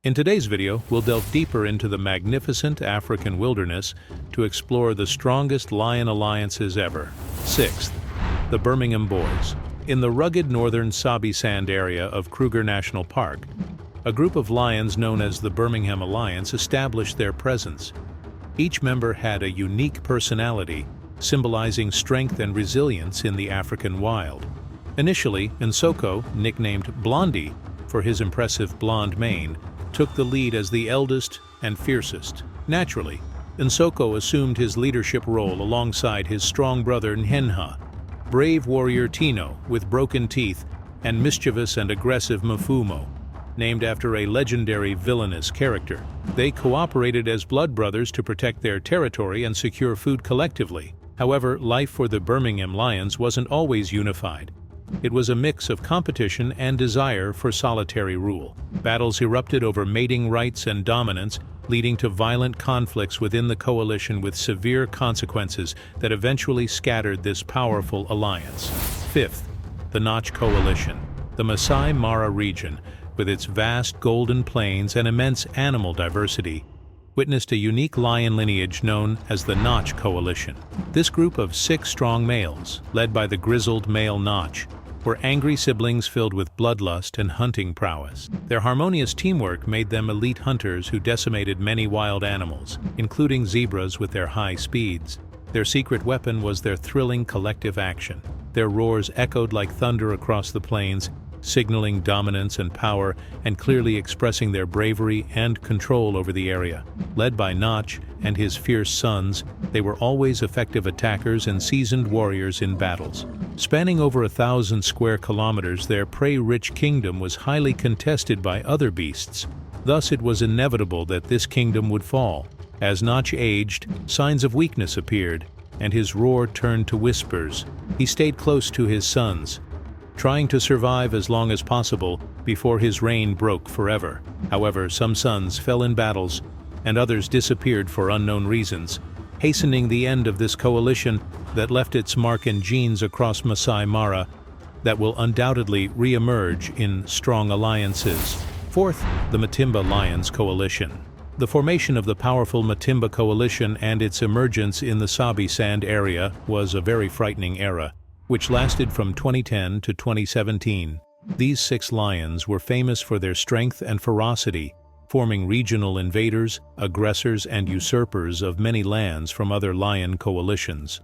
In today's video, we'll delve deeper into the magnificent African wilderness to explore the strongest lion alliances ever. Sixth, the Birmingham Boys. In the rugged northern Sabi Sand area of Kruger National Park, a group of lions known as the Birmingham Alliance established their presence. Each member had a unique personality, symbolizing strength and resilience in the African wild. Initially, Nsoko, nicknamed Blondie for his impressive blonde mane, took the lead as the eldest and fiercest. Naturally, Nsoko assumed his leadership role alongside his strong brother Nhenha, brave warrior Tino with broken teeth, and mischievous and aggressive Mfumo, named after a legendary villainous character. They cooperated as blood brothers to protect their territory and secure food collectively. However, life for the Birmingham Lions wasn't always unified. It was a mix of competition and desire for solitary rule. Battles erupted over mating rights and dominance, leading to violent conflicts within the coalition with severe consequences that eventually scattered this powerful alliance. Fifth, the Notch Coalition. The Masai Mara region, with its vast golden plains and immense animal diversity, witnessed a unique lion lineage known as the Notch Coalition. This group of 6 strong males, led by the grizzled male Notch, were angry siblings filled with bloodlust and hunting prowess. Their harmonious teamwork made them elite hunters who decimated many wild animals, including zebras with their high speeds. Their secret weapon was their thrilling collective action. Their roars echoed like thunder across the plains, signaling dominance and power and clearly expressing their bravery and control over the area. Led by Notch and his fierce sons, they were always effective attackers and seasoned warriors in battles. Spanning over 1,000 square kilometers, their prey-rich kingdom was highly contested by other beasts. Thus, it was inevitable that this kingdom would fall. As Notch aged, signs of weakness appeared, and his roar turned to whispers. He stayed close to his sons, trying to survive as long as possible before his reign broke forever. However, some sons fell in battles, and others disappeared for unknown reasons, hastening the end of this coalition that left its mark and genes across Masai Mara that will undoubtedly re-emerge in strong alliances. Fourth, the Matimba Lions Coalition. The formation of the powerful Matimba Coalition and its emergence in the Sabi Sand area was a very frightening era, which lasted from 2010 to 2017. These 6 lions were famous for their strength and ferocity, forming regional invaders, aggressors, and usurpers of many lands from other lion coalitions.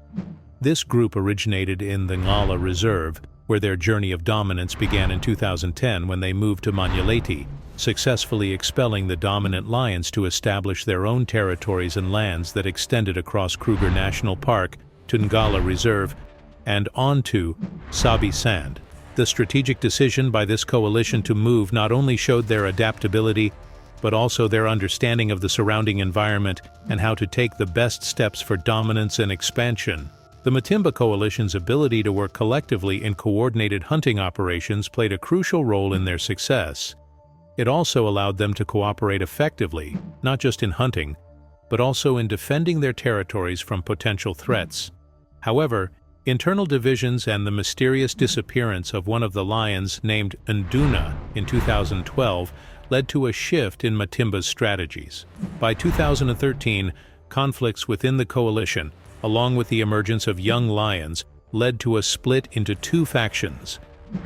This group originated in the Ngala Reserve, where their journey of dominance began in 2010 when they moved to Manyeleti, successfully expelling the dominant lions to establish their own territories and lands that extended across Kruger National Park to Ngala Reserve and onto Sabi Sand. The strategic decision by this coalition to move not only showed their adaptability, but also their understanding of the surrounding environment and how to take the best steps for dominance and expansion. The Matimba Coalition's ability to work collectively in coordinated hunting operations played a crucial role in their success. It also allowed them to cooperate effectively, not just in hunting, but also in defending their territories from potential threats. However, internal divisions and the mysterious disappearance of one of the lions named Nduna in 2012 led to a shift in Matimba's strategies. By 2013, conflicts within the coalition, along with the emergence of young lions, led to a split into 2 factions: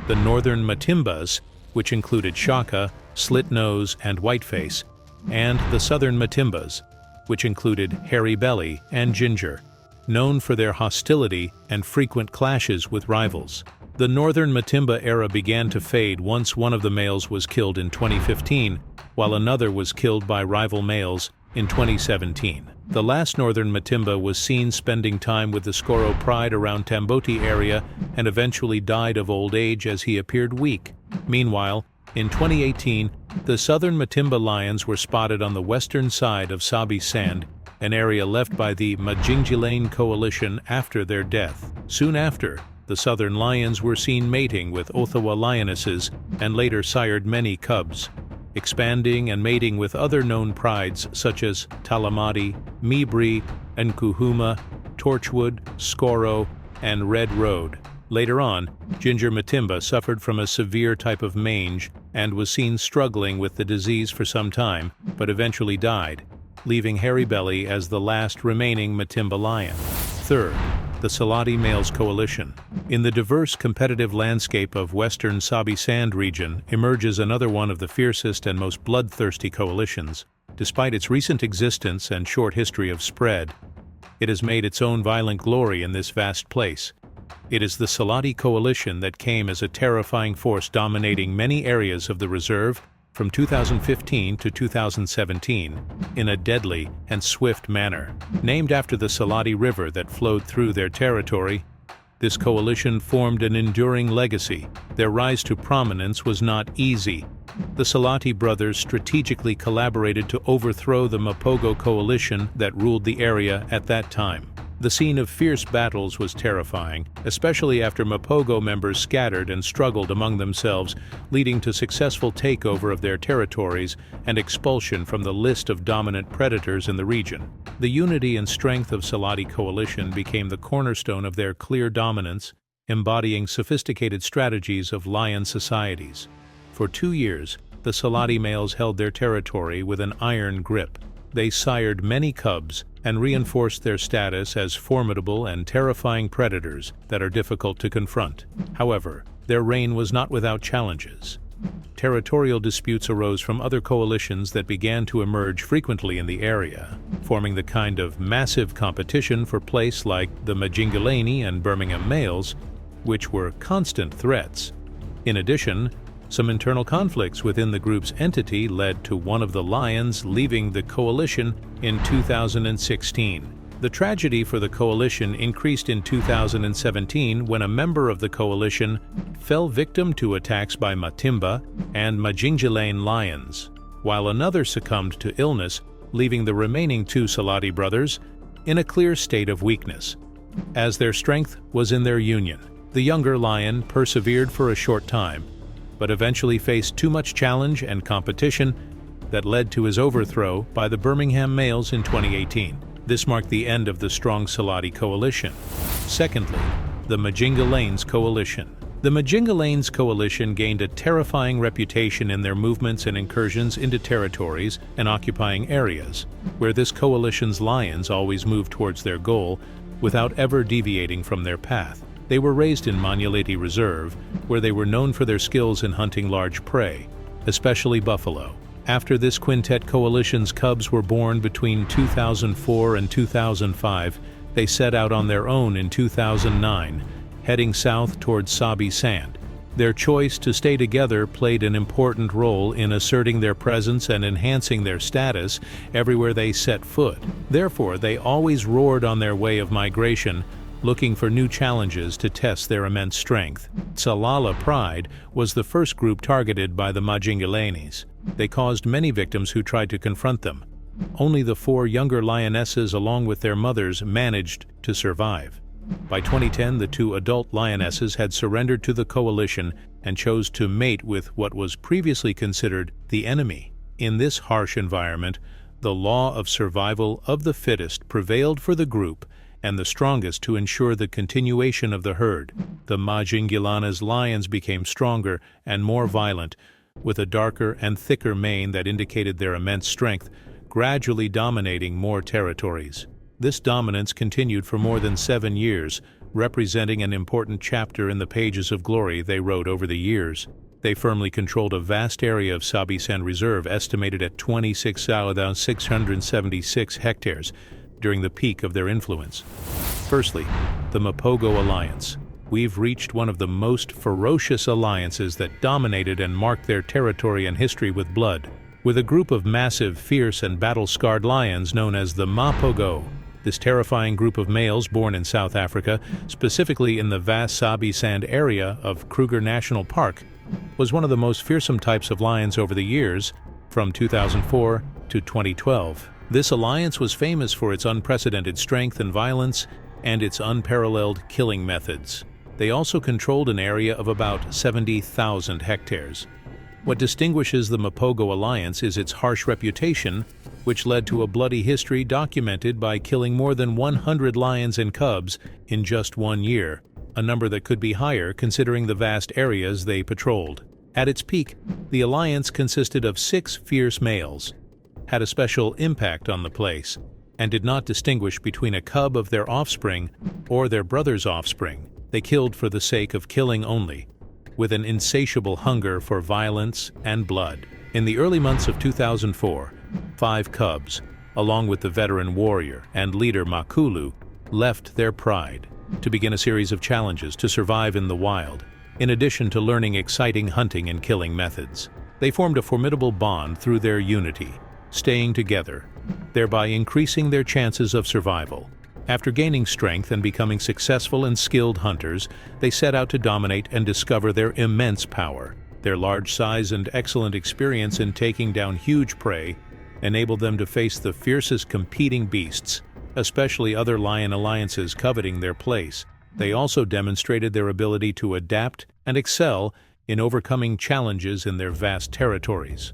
the northern Matimbas, which included Shaka, Slitnose, and Whiteface, and the southern Matimbas, which included Hairy Belly and Ginger, known for their hostility and frequent clashes with rivals. The northern Matimba era began to fade once one of the males was killed in 2015, while another was killed by rival males in 2017. The last northern Matimba was seen spending time with the Skoro Pride around Tamboti area and eventually died of old age as he appeared weak. Meanwhile, in 2018, the southern Matimba lions were spotted on the western side of Sabi Sand, an area left by the Majingilane Coalition after their death. Soon after, the southern lions were seen mating with Othawa lionesses and later sired many cubs, expanding and mating with other known prides such as Talamati, Mibri, Nkuhuma, Torchwood, Skoro, and Red Road. Later on, Ginger Matimba suffered from a severe type of mange and was seen struggling with the disease for some time, but eventually died, leaving Hairy Belly as the last remaining Matimba lion. Third, the Salati Males Coalition. In the diverse competitive landscape of western Sabi Sand region emerges another one of the fiercest and most bloodthirsty coalitions. Despite its recent existence and short history of spread, it has made its own violent glory in this vast place. It is the Salati Coalition that came as a terrifying force dominating many areas of the reserve from 2015 to 2017 in a deadly and swift manner. Named after the Salati River that flowed through their territory, this coalition formed an enduring legacy. Their rise to prominence was not easy. The Salati brothers strategically collaborated to overthrow the Mapogo coalition that ruled the area at that time. The scene of fierce battles was terrifying, especially after Mapogo members scattered and struggled among themselves, leading to successful takeover of their territories and expulsion from the list of dominant predators in the region. The unity and strength of Salati coalition became the cornerstone of their clear dominance, embodying sophisticated strategies of lion societies. For 2 years, the Salati males held their territory with an iron grip. They sired many cubs and reinforced their status as formidable and terrifying predators that are difficult to confront. However, their reign was not without challenges. Territorial disputes arose from other coalitions that began to emerge frequently in the area, forming the kind of massive competition for place like the Majingilane and Birmingham males, which were constant threats. In addition, some internal conflicts within the group's entity led to one of the lions leaving the coalition in 2016. The tragedy for the coalition increased in 2017 when a member of the coalition fell victim to attacks by Matimba and Majingilane lions, while another succumbed to illness, leaving the remaining 2 Salati brothers in a clear state of weakness, as their strength was in their union. The younger lion persevered for a short time, but eventually faced too much challenge and competition that led to his overthrow by the Birmingham males in 2018. This marked the end of the strong Salati coalition. Secondly, the Majingalanes coalition. The Majingalanes coalition gained a terrifying reputation in their movements and incursions into territories and occupying areas, where this coalition's lions always moved towards their goal without ever deviating from their path. They were raised in Manyaleti Reserve, where they were known for their skills in hunting large prey, especially buffalo. After this quintet coalition's cubs were born between 2004 and 2005, they set out on their own in 2009, heading south towards Sabi Sand. Their choice to stay together played an important role in asserting their presence and enhancing their status everywhere they set foot. Therefore, they always roared on their way of migration, looking for new challenges to test their immense strength. Salala Pride was the first group targeted by the Majingalanes. They caused many victims who tried to confront them. Only the 4 younger lionesses along with their mothers managed to survive. By 2010, the 2 adult lionesses had surrendered to the coalition and chose to mate with what was previously considered the enemy. In this harsh environment, the law of survival of the fittest prevailed for the group and the strongest to ensure the continuation of the herd. The Majingilana's lions became stronger and more violent, with a darker and thicker mane that indicated their immense strength, gradually dominating more territories. This dominance continued for more than 7 years, representing an important chapter in the pages of glory they wrote over the years. They firmly controlled a vast area of Sabi Sand Reserve estimated at 26,676 hectares, during the peak of their influence. Firstly, the Mapogo Alliance. We've reached one of the most ferocious alliances that dominated and marked their territory and history with blood. With a group of massive, fierce, and battle-scarred lions known as the Mapogo, this terrifying group of males born in South Africa, specifically in the vast Sabi Sand area of Kruger National Park, was one of the most fearsome types of lions over the years, from 2004 to 2012. This alliance was famous for its unprecedented strength and violence and its unparalleled killing methods. They also controlled an area of about 70,000 hectares. What distinguishes the Mapogo Alliance is its harsh reputation, which led to a bloody history documented by killing more than 100 lions and cubs in just 1 year. a number that could be higher considering the vast areas they patrolled. At its peak, the alliance consisted of 6 fierce males, had a special impact on the place, and did not distinguish between a cub of their offspring or their brother's offspring. They killed for the sake of killing only, with an insatiable hunger for violence and blood. In the early months of 2004, 5 cubs, along with the veteran warrior and leader Makulu, left their pride to begin a series of challenges to survive in the wild. In addition to learning exciting hunting and killing methods, they formed a formidable bond through their unity, staying together, thereby increasing their chances of survival. After gaining strength and becoming successful and skilled hunters, they set out to dominate and discover their immense power. Their large size and excellent experience in taking down huge prey enabled them to face the fiercest competing beasts, especially other lion alliances coveting their place. They also demonstrated their ability to adapt and excel in overcoming challenges in their vast territories.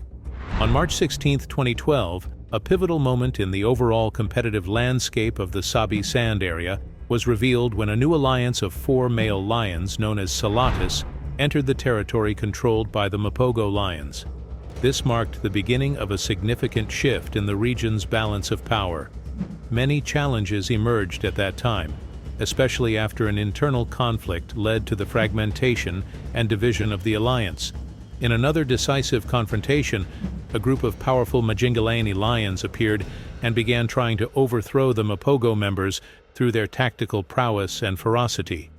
On March 16, 2012, a pivotal moment in the overall competitive landscape of the Sabi Sand area was revealed when a new alliance of 4 male lions known as Salatis entered the territory controlled by the Mapogo lions. This marked the beginning of a significant shift in the region's balance of power. Many challenges emerged at that time, especially after an internal conflict led to the fragmentation and division of the alliance. In another decisive confrontation, a group of powerful Majingalani lions appeared and began trying to overthrow the Mapogo members through their tactical prowess and ferocity.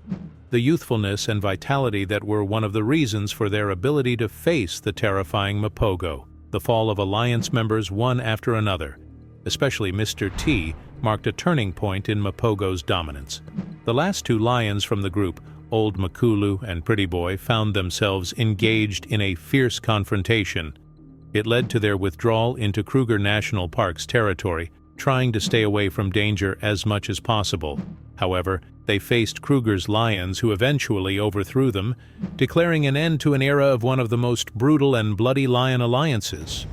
The youthfulness and vitality that were one of the reasons for their ability to face the terrifying Mapogo. The fall of alliance members one after another, especially Mr. T, marked a turning point in Mapogo's dominance. The last 2 lions from the group, Old Makulu and Pretty Boy, found themselves engaged in a fierce confrontation. It led to their withdrawal into Kruger National Park's territory, trying to stay away from danger as much as possible. However, they faced Kruger's lions, who eventually overthrew them, declaring an end to an era of one of the most brutal and bloody lion alliances.